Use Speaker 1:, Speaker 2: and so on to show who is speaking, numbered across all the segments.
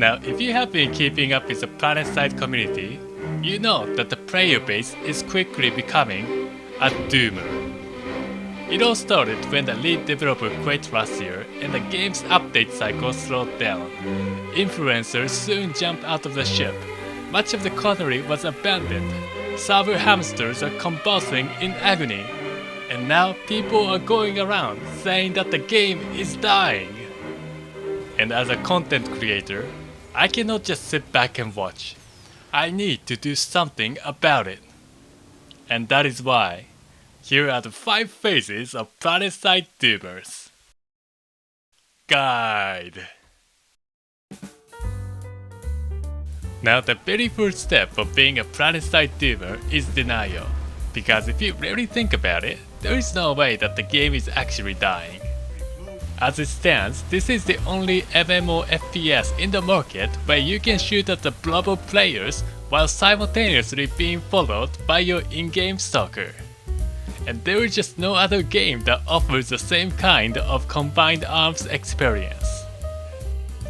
Speaker 1: Now, if you have been keeping up with the Planetside community, you know that the player base is quickly becoming a doomer. It all started when the lead developer quit last year and the game's update cycle slowed down. Influencers soon jumped out of the ship. Much of the colony was abandoned. Server hamsters are convulsing in agony. And now people are going around saying that the game is dying. And as a content creator, I cannot just sit back and watch. I need to do something about it. And that is why, here are the 5 phases of Planetside doomers. Guide. Now the very first step of being a Planetside doomer is denial. Because if you really think about it, there is no way that the game is actually dying. As it stands, this is the only MMO FPS in the market where you can shoot at the blob of players while simultaneously being followed by your in-game stalker. And there is just no other game that offers the same kind of combined arms experience.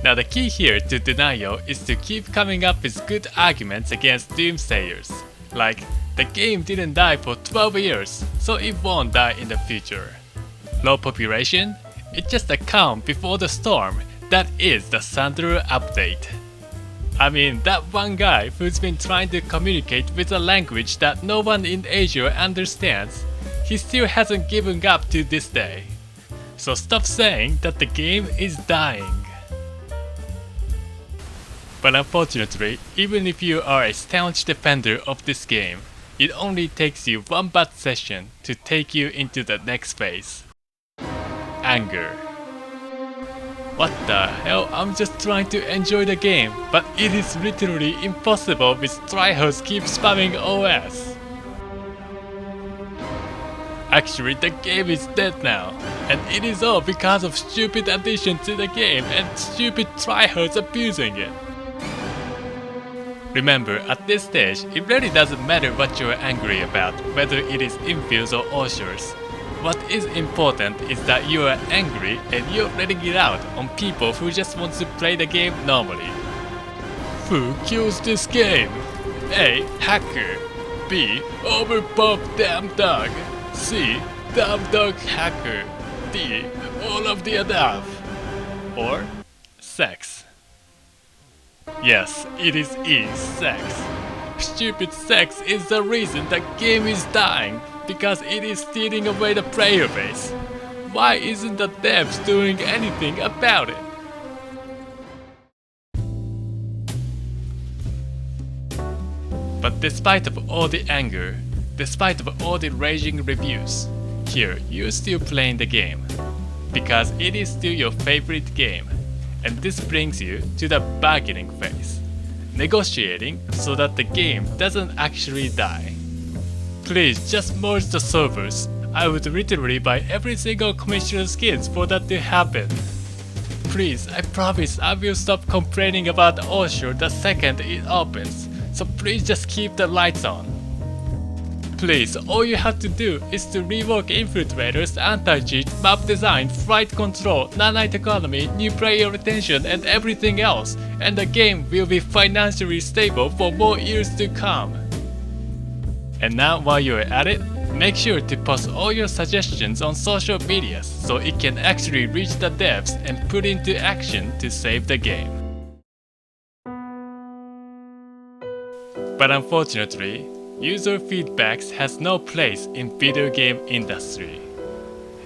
Speaker 1: Now the key here to denial is to keep coming up with good arguments against doomsayers, like the game didn't die for 12 years, so it won't die in the future. Low population? It's just a calm before the storm. That is the Sandro update. I mean, that one guy who's been trying to communicate with a language that no one in Asia understands, he still hasn't given up to this day. So stop saying that the game is dying. But unfortunately, even if you are a staunch defender of this game, it only takes you one bad session to take you into the next phase. Anger. What the hell, I'm just trying to enjoy the game, but it is literally impossible with tryhards keep spamming OS. Actually, the game is dead now, and it is all because of stupid additions to the game and stupid tryhards abusing it. Remember, at this stage, it really doesn't matter what you are angry about, whether it is infills or Oshers. What is important is that you are angry and you're letting it out on people who just want to play the game normally. Who kills this game? A. Hacker. B. Overpumped damn dog. C. Dumb dog hacker. D. All of the above. Or sex. Yes, it is E. Sex. Stupid sex is the reason the game is dying. Because it is stealing away the player base. Why isn't the devs doing anything about it? But despite of all the anger, despite of all the raging reviews, here you're still playing the game. Because it is still your favorite game. And this brings you to the bargaining phase. Negotiating so that the game doesn't actually die. Please just merge the servers. I would literally buy every single commissioner skins for that to happen. Please, I promise I will stop complaining about Osher the second it opens. So please just keep the lights on. Please, all you have to do is to rework Infiltrators, anti-cheat, map design, flight control, nanite economy, new player retention and everything else, and the game will be financially stable for more years to come. And now while you're at it, make sure to post all your suggestions on social medias so it can actually reach the devs and put into action to save the game. But unfortunately, user feedbacks has no place in video game industry.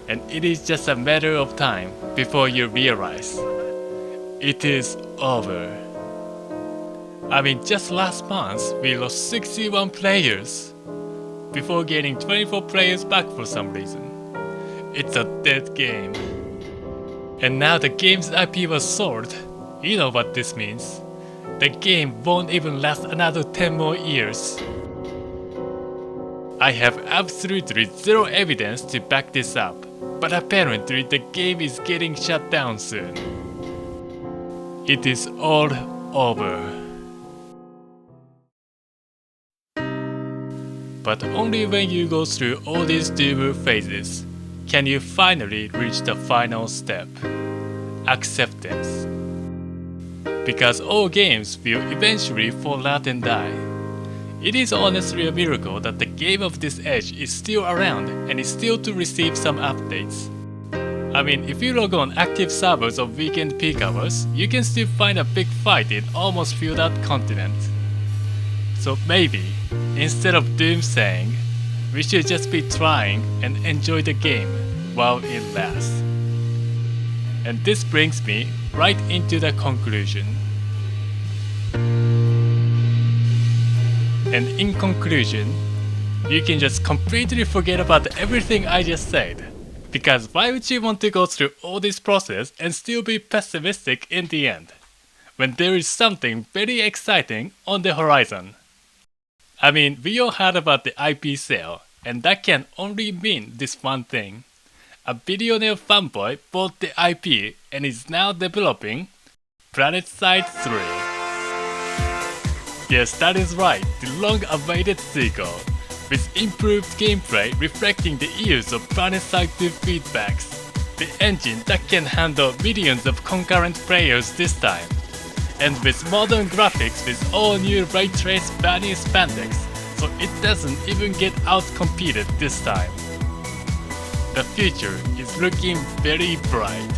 Speaker 1: And it is just a matter of time before you realize it is over. I mean, just last month we lost 61 players before getting 24 players back for some reason. It's a dead game. And now the game's IP was sold. You know what this means. The game won't even last another 10 more years. I have absolutely zero evidence to back this up, but apparently the game is getting shut down soon. It is all over. But only when you go through all these doomer phases can you finally reach the final step, acceptance. because all games will eventually fall out and die. It is honestly a miracle that the game of this age is still around and is still to receive some updates. I mean, if you log on active servers of weekend peak hours, you can still find a big fight in almost filled out continent. So maybe, instead of doomsaying, we should just be trying and enjoy the game while it lasts. And this brings me right into the conclusion. And in conclusion, you can just completely forget about everything I just said. Because why would you want to go through all this process and still be pessimistic in the end, when there is something very exciting on the horizon? I mean, we all heard about the IP sale, and that can only mean this one thing. A billionaire fanboy bought the IP and is now developing Planetside 3. Yes, that is right, the long-awaited sequel, with improved gameplay reflecting the use of Planetside 2 feedbacks, the engine that can handle millions of concurrent players this time, and with modern graphics with all new ray trace bunny spandex, so it doesn't even get outcompeted this time. The future is looking very bright.